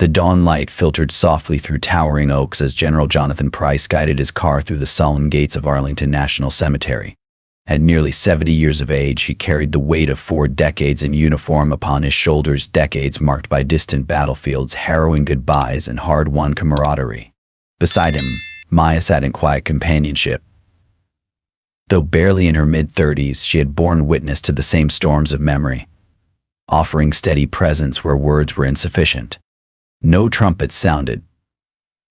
The dawn light filtered softly through towering oaks as General Jonathan Price guided his car through the solemn gates of Arlington National Cemetery. At nearly 70 years of age, he carried the weight of 4 decades in uniform upon his shoulders, decades marked by distant battlefields, harrowing goodbyes, and hard-won camaraderie. Beside him, Maya sat in quiet companionship. Though barely in her mid-30s, she had borne witness to the same storms of memory, offering steady presence where words were insufficient. No trumpets sounded.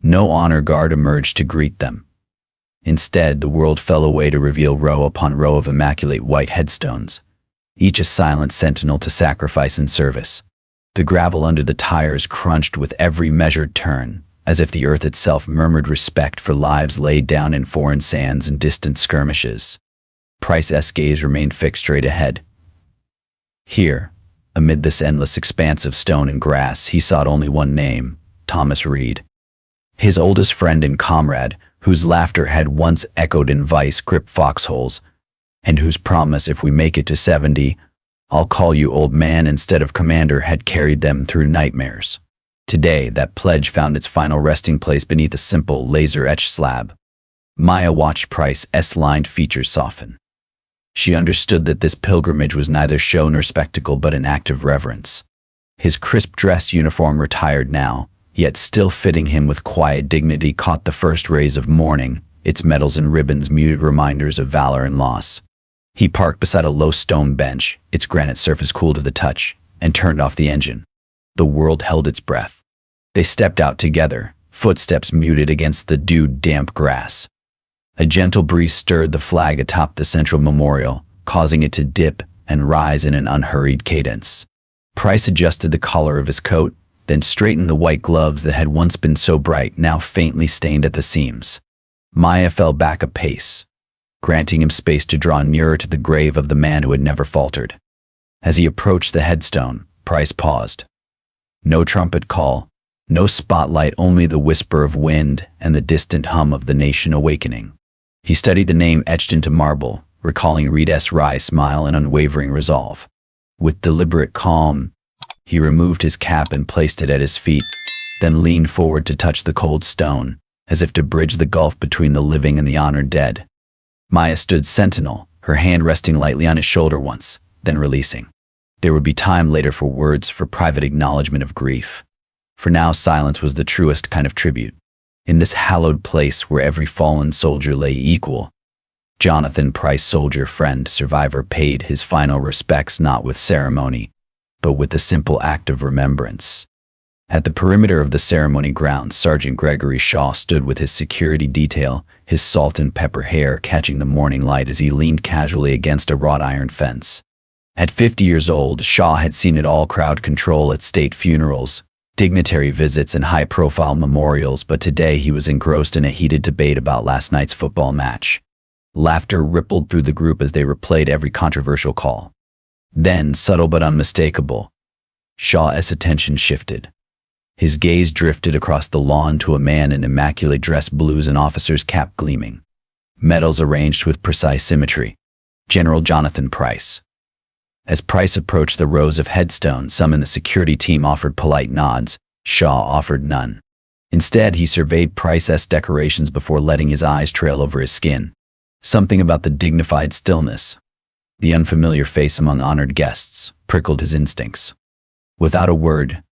No honor guard emerged to greet them. Instead, the world fell away to reveal row upon row of immaculate white headstones, each a silent sentinel to sacrifice and service. The gravel under the tires crunched with every measured turn, as if the earth itself murmured respect for lives laid down in foreign sands and distant skirmishes. Price's gaze remained fixed straight ahead. Here, amid this endless expanse of stone and grass, he sought only one name: Thomas Reed. His oldest friend and comrade, whose laughter had once echoed in vice-grip foxholes, and whose promise, if we make it to 70, I'll call you old man instead of commander, had carried them through nightmares. Today, that pledge found its final resting place beneath a simple, laser-etched slab. Maya watched Price's lined features soften. She understood that this pilgrimage was neither show nor spectacle but an act of reverence. His crisp dress uniform, retired now, yet still fitting him with quiet dignity, caught the first rays of morning, its medals and ribbons muted reminders of valor and loss. He parked beside a low stone bench, its granite surface cool to the touch, and turned off the engine. The world held its breath. They stepped out together, footsteps muted against the dew-damp grass. A gentle breeze stirred the flag atop the central memorial, causing it to dip and rise in an unhurried cadence. Price adjusted the collar of his coat, then straightened the white gloves that had once been so bright, now faintly stained at the seams. Maya fell back a pace, granting him space to draw nearer to the grave of the man who had never faltered. As he approached the headstone, Price paused. No trumpet call, no spotlight, only the whisper of wind and the distant hum of the nation awakening. He studied the name etched into marble, recalling Reed's wry smile and unwavering resolve. With deliberate calm, he removed his cap and placed it at his feet, then leaned forward to touch the cold stone, as if to bridge the gulf between the living and the honored dead. Maya stood sentinel, her hand resting lightly on his shoulder once, then releasing. There would be time later for words, for private acknowledgement of grief. For now, silence was the truest kind of tribute. In this hallowed place where every fallen soldier lay equal, Jonathan Price, soldier, friend, survivor, paid his final respects not with ceremony, but with a simple act of remembrance. At the perimeter of the ceremony grounds, Sergeant Gregory Shaw stood with his security detail, his salt and pepper hair catching the morning light as he leaned casually against a wrought iron fence. At 50 years old, Shaw had seen it all: crowd control at state funerals, dignitary visits, and high-profile memorials, but today he was engrossed in a heated debate about last night's football match. Laughter rippled through the group as they replayed every controversial call. Then, subtle but unmistakable, Shaw's attention shifted. His gaze drifted across the lawn to a man in immaculate dress blues, an officer's cap gleaming, medals arranged with precise symmetry. General Jonathan Price. As Price approached the rows of headstones, some in the security team offered polite nods. Shaw offered none. Instead, he surveyed Price's decorations before letting his eyes trail over his skin. Something about the dignified stillness, the unfamiliar face among honored guests, prickled his instincts. Without a word,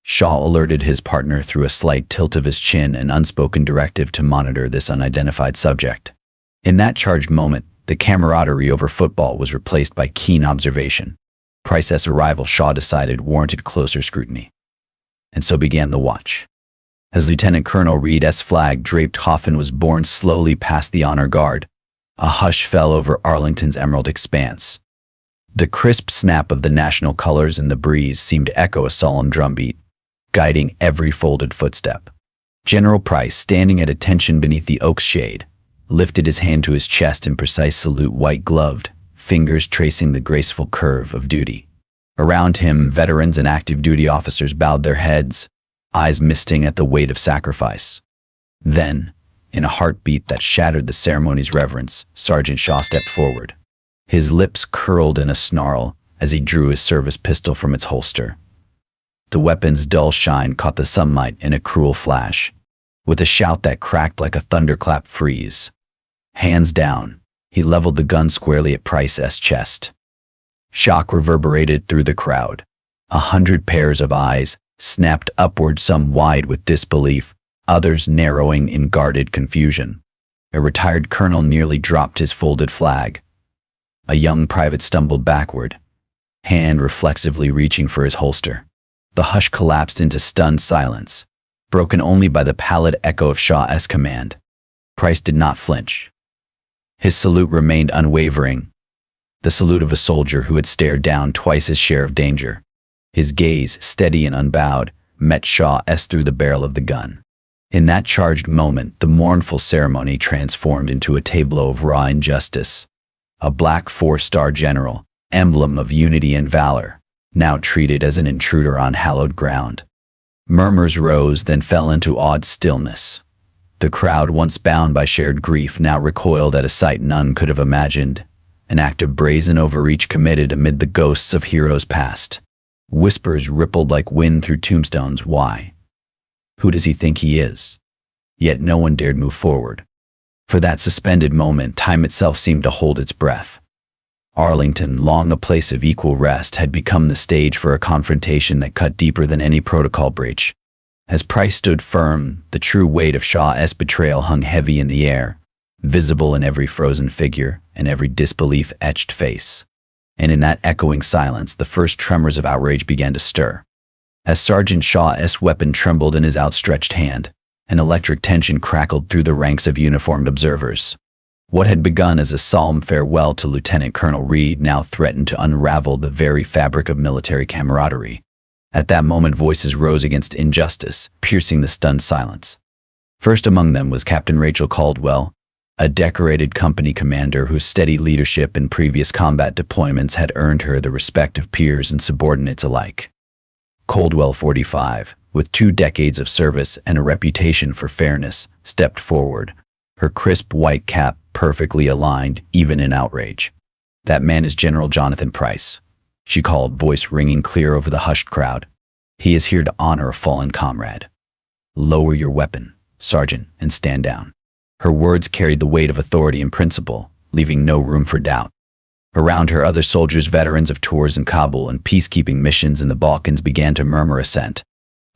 Shaw alerted his partner through a slight tilt of his chin, an unspoken directive to monitor this unidentified subject. In that charged moment, the camaraderie over football was replaced by keen observation. Price's arrival, Shaw decided, warranted closer scrutiny. And so began the watch. As Lieutenant Colonel Reed's flag-draped coffin was borne slowly past the honor guard, a hush fell over Arlington's emerald expanse. The crisp snap of the national colors in the breeze seemed to echo a solemn drumbeat, guiding every folded footstep. General Price, standing at attention beneath the oak's shade, lifted his hand to his chest in precise salute, white-gloved, fingers tracing the graceful curve of duty. Around him, veterans and active duty officers bowed their heads, eyes misting at the weight of sacrifice. Then, in a heartbeat that shattered the ceremony's reverence, Sergeant Shaw stepped forward. His lips curled in a snarl as he drew his service pistol from its holster. The weapon's dull shine caught the sunlight in a cruel flash. With a shout that cracked like a thunderclap freeze. Hands down, he leveled the gun squarely at Price's chest. Shock reverberated through the crowd. 100 pairs of eyes snapped upward, some wide with disbelief, others narrowing in guarded confusion. A retired colonel nearly dropped his folded flag. A young private stumbled backward, hand reflexively reaching for his holster. The hush collapsed into stunned silence, broken only by the pallid echo of Shaw's command. Price did not flinch. His salute remained unwavering, the salute of a soldier who had stared down twice his share of danger. His gaze, steady and unbowed, met Shaw's through the barrel of the gun. In that charged moment, the mournful ceremony transformed into a tableau of raw injustice. A black 4-star general, emblem of unity and valor, now treated as an intruder on hallowed ground. Murmurs rose, then fell into awed stillness. The crowd, once bound by shared grief, now recoiled at a sight none could have imagined. An act of brazen overreach committed amid the ghosts of heroes past. Whispers rippled like wind through tombstones. Why? Who does he think he is? Yet no one dared move forward. For that suspended moment, time itself seemed to hold its breath. Arlington, long a place of equal rest, had become the stage for a confrontation that cut deeper than any protocol breach. As Price stood firm, the true weight of Shaw's betrayal hung heavy in the air, visible in every frozen figure and every disbelief-etched face. And in that echoing silence, the first tremors of outrage began to stir. As Sergeant Shaw's weapon trembled in his outstretched hand, an electric tension crackled through the ranks of uniformed observers. What had begun as a solemn farewell to Lieutenant Colonel Reed now threatened to unravel the very fabric of military camaraderie. At that moment, voices rose against injustice, piercing the stunned silence. First among them was Captain Rachel Caldwell, a decorated company commander whose steady leadership in previous combat deployments had earned her the respect of peers and subordinates alike. Caldwell, 45, with 2 decades of service and a reputation for fairness, stepped forward, her crisp white cap perfectly aligned, even in outrage. "That man is General Jonathan Price," she called, voice ringing clear over the hushed crowd. "He is here to honor a fallen comrade. Lower your weapon, Sergeant, and stand down." Her words carried the weight of authority and principle, leaving no room for doubt. Around her, other soldiers, veterans of tours in Kabul and peacekeeping missions in the Balkans, began to murmur assent.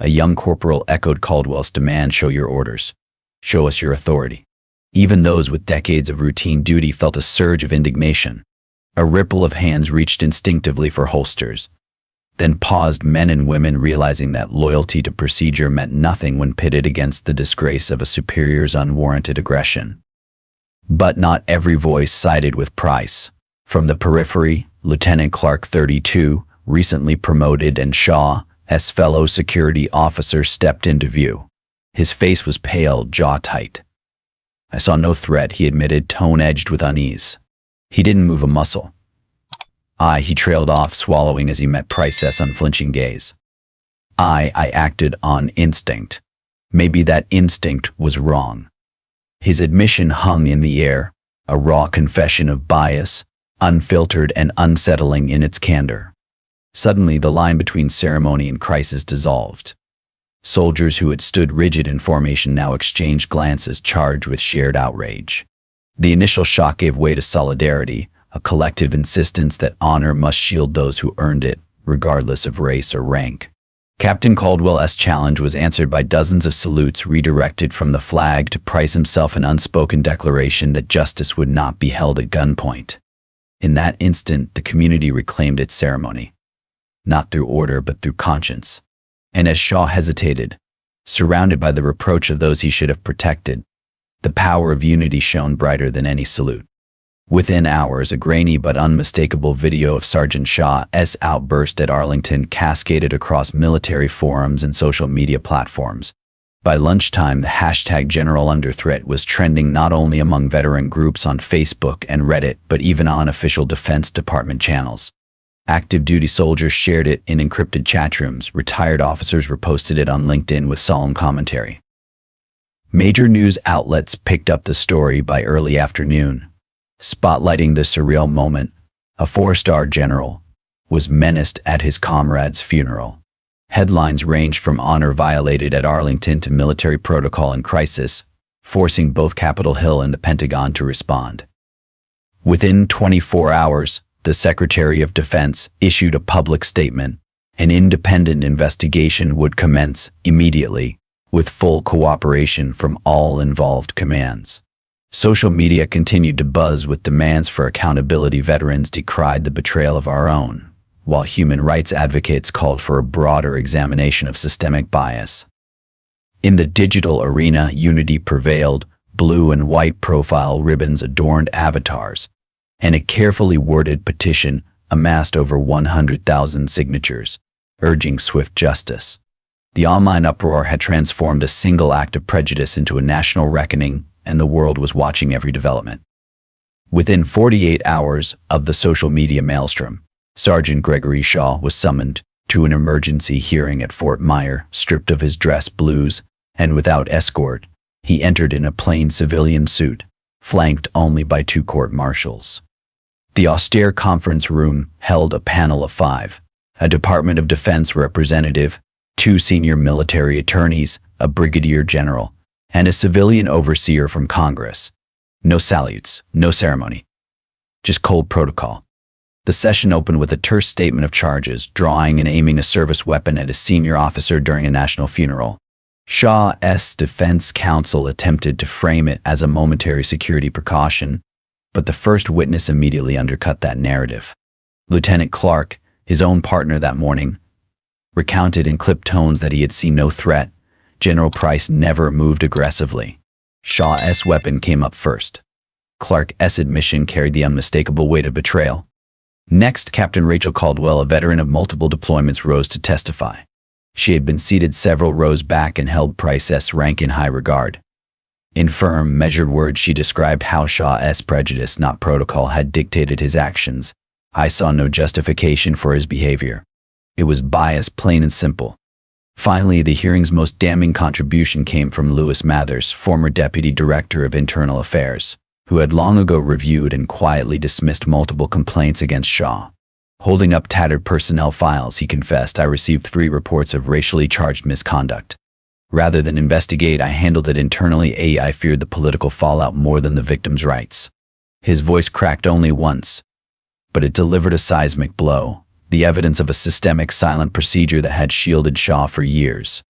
A young corporal echoed Caldwell's demand, "Show your orders. Show us your authority." Even those with decades of routine duty felt a surge of indignation. A ripple of hands reached instinctively for holsters, then paused, men and women realizing that loyalty to procedure meant nothing when pitted against the disgrace of a superior's unwarranted aggression. But not every voice sided with Price. From the periphery, Lieutenant Clark, 32, recently promoted and Shaw's fellow security officer, stepped into view. His face was pale, jaw tight. "I saw no threat," he admitted, tone edged with unease. He didn't move a muscle. He trailed off, swallowing as he met Price's unflinching gaze. I acted on instinct. Maybe that instinct was wrong." His admission hung in the air, a raw confession of bias, unfiltered and unsettling in its candor. Suddenly, the line between ceremony and crisis dissolved. Soldiers who had stood rigid in formation now exchanged glances charged with shared outrage. The initial shock gave way to solidarity, a collective insistence that honor must shield those who earned it, regardless of race or rank. Captain Caldwell's challenge was answered by dozens of salutes redirected from the flag to Price himself, an unspoken declaration that justice would not be held at gunpoint. In that instant, the community reclaimed its ceremony, not through order but through conscience. And as Shaw hesitated, surrounded by the reproach of those he should have protected, the power of unity shone brighter than any salute. Within hours, a grainy but unmistakable video of Sergeant Shaw's outburst at Arlington cascaded across military forums and social media platforms. By lunchtime, the hashtag General Under Threat was trending not only among veteran groups on Facebook and Reddit, but even on official Defense Department channels. Active duty soldiers shared it in encrypted chat rooms. Retired officers reposted it on LinkedIn with solemn commentary. Major news outlets picked up the story by early afternoon, spotlighting the surreal moment. A 4-star general was menaced at his comrade's funeral. Headlines ranged from honor violated at Arlington to military protocol in crisis, forcing both Capitol Hill and the Pentagon to respond. Within 24 hours, the Secretary of Defense issued a public statement. An independent investigation would commence immediately, with full cooperation from all involved commands. Social media continued to buzz with demands for accountability. Veterans decried the betrayal of our own, while human rights advocates called for a broader examination of systemic bias. In the digital arena, unity prevailed. Blue and white profile ribbons adorned avatars, and a carefully worded petition amassed over 100,000 signatures, urging swift justice. The online uproar had transformed a single act of prejudice into a national reckoning, and the world was watching every development. Within 48 hours of the social media maelstrom, Sergeant Gregory Shaw was summoned to an emergency hearing at Fort Myer. Stripped of his dress blues and without escort, he entered in a plain civilian suit, flanked only by 2 court marshals. The austere conference room held a panel of 5, a Department of Defense representative, 2 senior military attorneys, a brigadier general, and a civilian overseer from Congress. No salutes, no ceremony, just cold protocol. The session opened with a terse statement of charges, drawing and aiming a service weapon at a senior officer during a national funeral. Shaw's defense counsel attempted to frame it as a momentary security precaution, but the first witness immediately undercut that narrative. Lieutenant Clark, his own partner that morning, recounted in clipped tones that he had seen no threat. General Price never moved aggressively. Shaw's weapon came up first. Clark's admission carried the unmistakable weight of betrayal. Next, Captain Rachel Caldwell, a veteran of multiple deployments, rose to testify. She had been seated several rows back and held Price's rank in high regard. In firm, measured words, she described how Shaw's prejudice, not protocol, had dictated his actions. I saw no justification for his behavior. It was bias, plain and simple. Finally, the hearing's most damning contribution came from Lewis Mathers, former Deputy Director of Internal Affairs, who had long ago reviewed and quietly dismissed multiple complaints against Shaw. Holding up tattered personnel files, he confessed, I received 3 reports of racially charged misconduct. Rather than investigate, I handled it internally. I feared the political fallout more than the victim's rights. His voice cracked only once, but it delivered a seismic blow, the evidence of a systemic silent procedure that had shielded Shaw for years.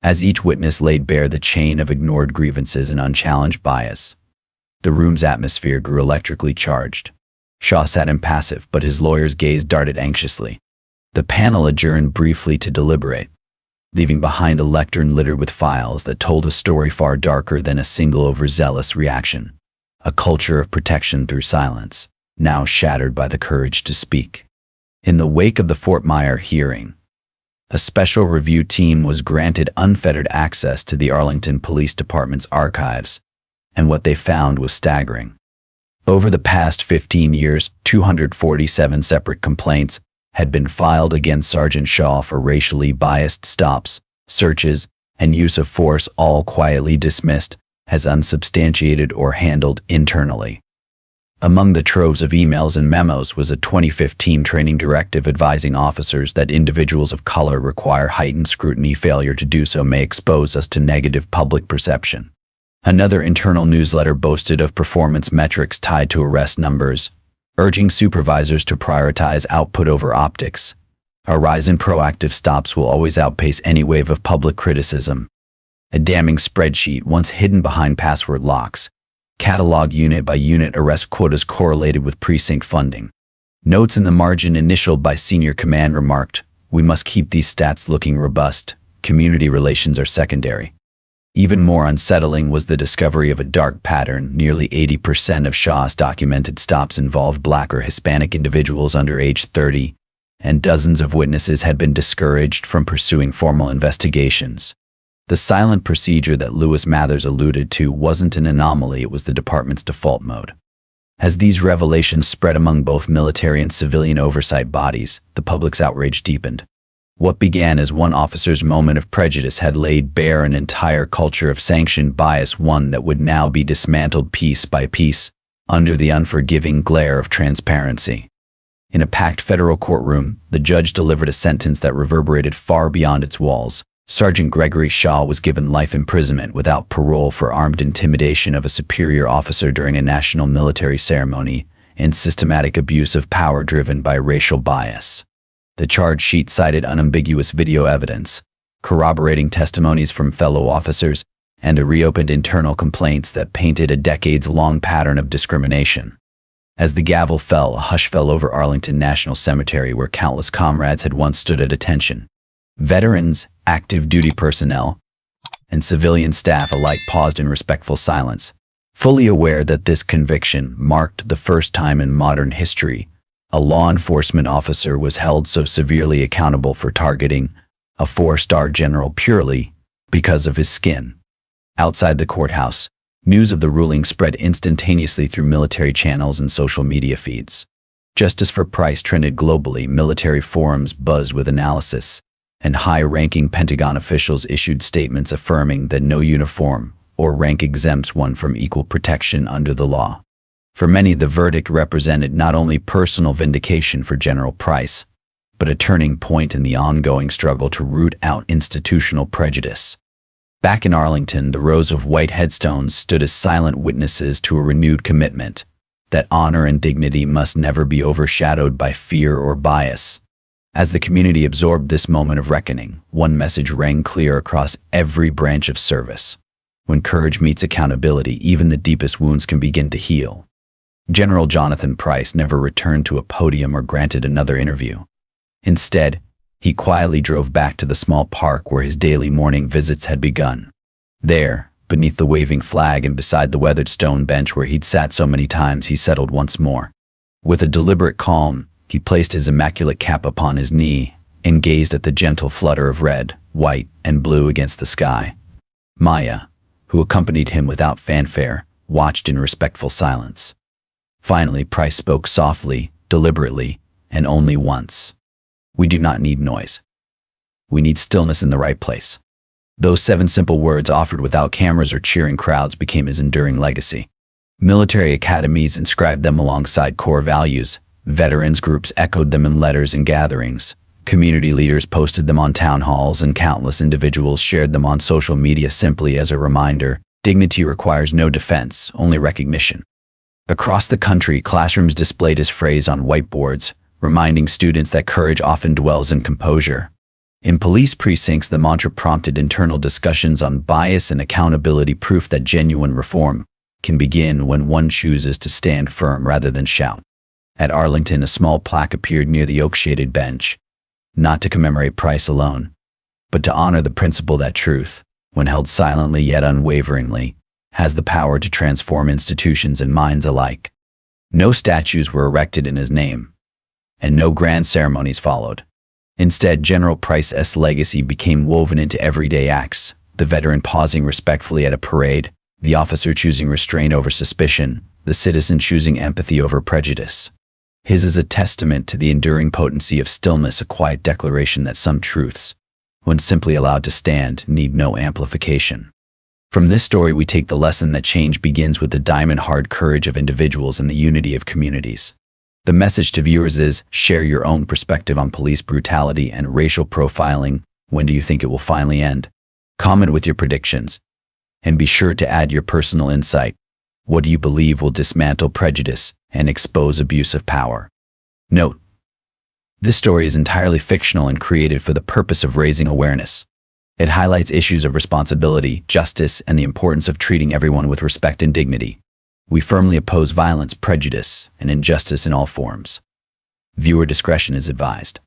As each witness laid bare the chain of ignored grievances and unchallenged bias, the room's atmosphere grew electrically charged. Shaw sat impassive, but his lawyers gazed darted anxiously. The panel adjourned briefly to deliberate, leaving behind a lectern littered with files that told a story far darker than a single overzealous reaction. A culture of protection through silence, now shattered by the courage to speak. In the wake of the Fort Myer hearing, a special review team was granted unfettered access to the Arlington Police Department's archives, and what they found was staggering. Over the past 15 years, 247 separate complaints had been filed against Sergeant Shaw for racially biased stops, searches, and use of force, all quietly dismissed as unsubstantiated or handled internally. Among the troves of emails and memos was a 2015 training directive advising officers that individuals of color require heightened scrutiny. Failure to do so may expose us to negative public perception. Another internal newsletter boasted of performance metrics tied to arrest numbers, urging supervisors to prioritize output over optics. A rise in proactive stops will always outpace any wave of public criticism. A damning spreadsheet, once hidden behind password locks, cataloged unit by unit arrest quotas correlated with precinct funding. Notes in the margin initialed by senior command remarked, "We must keep these stats looking robust. Community relations are secondary." Even more unsettling was the discovery of a dark pattern. Nearly 80% of Shaw's documented stops involved Black or Hispanic individuals under age 30, and dozens of witnesses had been discouraged from pursuing formal investigations. The silent procedure that Lewis Mathers alluded to wasn't an anomaly, it was the department's default mode. As these revelations spread among both military and civilian oversight bodies, the public's outrage deepened. What began as one officer's moment of prejudice had laid bare an entire culture of sanctioned bias, one that would now be dismantled piece by piece under the unforgiving glare of transparency. In a packed federal courtroom, the judge delivered a sentence that reverberated far beyond its walls. Sergeant Gregory Shaw was given life imprisonment without parole for armed intimidation of a superior officer during a national military ceremony and systematic abuse of power driven by racial bias. The charge sheet cited unambiguous video evidence, corroborating testimonies from fellow officers, and reopened internal complaints that painted a decades-long pattern of discrimination. As the gavel fell, a hush fell over Arlington National Cemetery, where countless comrades had once stood at attention. Veterans, active duty personnel, and civilian staff alike paused in respectful silence, fully aware that this conviction marked the first time in modern history a law enforcement officer was held so severely accountable for targeting a four-star general purely because of his skin. Outside the courthouse, news of the ruling spread instantaneously through military channels and social media feeds. Justice for Price trended globally, military forums buzzed with analysis, and high-ranking Pentagon officials issued statements affirming that no uniform or rank exempts one from equal protection under the law. For many, the verdict represented not only personal vindication for General Price, but a turning point in the ongoing struggle to root out institutional prejudice. Back in Arlington, the rows of white headstones stood as silent witnesses to a renewed commitment that honor and dignity must never be overshadowed by fear or bias. As the community absorbed this moment of reckoning, one message rang clear across every branch of service. When courage meets accountability, even the deepest wounds can begin to heal. General Jonathan Price never returned to a podium or granted another interview. Instead, he quietly drove back to the small park where his daily morning visits had begun. There, beneath the waving flag and beside the weathered stone bench where he'd sat so many times, he settled once more. With a deliberate calm, he placed his immaculate cap upon his knee and gazed at the gentle flutter of red, white, and blue against the sky. Maya, who accompanied him without fanfare, watched in respectful silence. Finally, Price spoke softly, deliberately, and only once. "We do not need noise. We need stillness in the right place." Those 7 simple words, offered without cameras or cheering crowds, became his enduring legacy. Military academies inscribed them alongside core values. Veterans groups echoed them in letters and gatherings. Community leaders posted them on town halls, and countless individuals shared them on social media simply as a reminder: dignity requires no defense, only recognition. Across the country, classrooms displayed his phrase on whiteboards, reminding students that courage often dwells in composure. In police precincts, the mantra prompted internal discussions on bias and accountability, proof that genuine reform can begin when one chooses to stand firm rather than shout. At Arlington, a small plaque appeared near the oak-shaded bench, not to commemorate Price alone, but to honor the principle that truth, when held silently yet unwaveringly, has the power to transform institutions and minds alike. No statues were erected in his name, and no grand ceremonies followed. Instead, General Price's legacy became woven into everyday acts: the veteran pausing respectfully at a parade, the officer choosing restraint over suspicion, the citizen choosing empathy over prejudice. His is a testament to the enduring potency of stillness, a quiet declaration that some truths, when simply allowed to stand, need no amplification. From this story, we take the lesson that change begins with the diamond-hard courage of individuals and the unity of communities. The message to viewers is: share your own perspective on police brutality and racial profiling. When do you think it will finally end? Comment with your predictions, and be sure to add your personal insight. What do you believe will dismantle prejudice and expose abuse of power? Note: this story is entirely fictional and created for the purpose of raising awareness. It highlights issues of responsibility, justice, and the importance of treating everyone with respect and dignity. We firmly oppose violence, prejudice, and injustice in all forms. Viewer discretion is advised.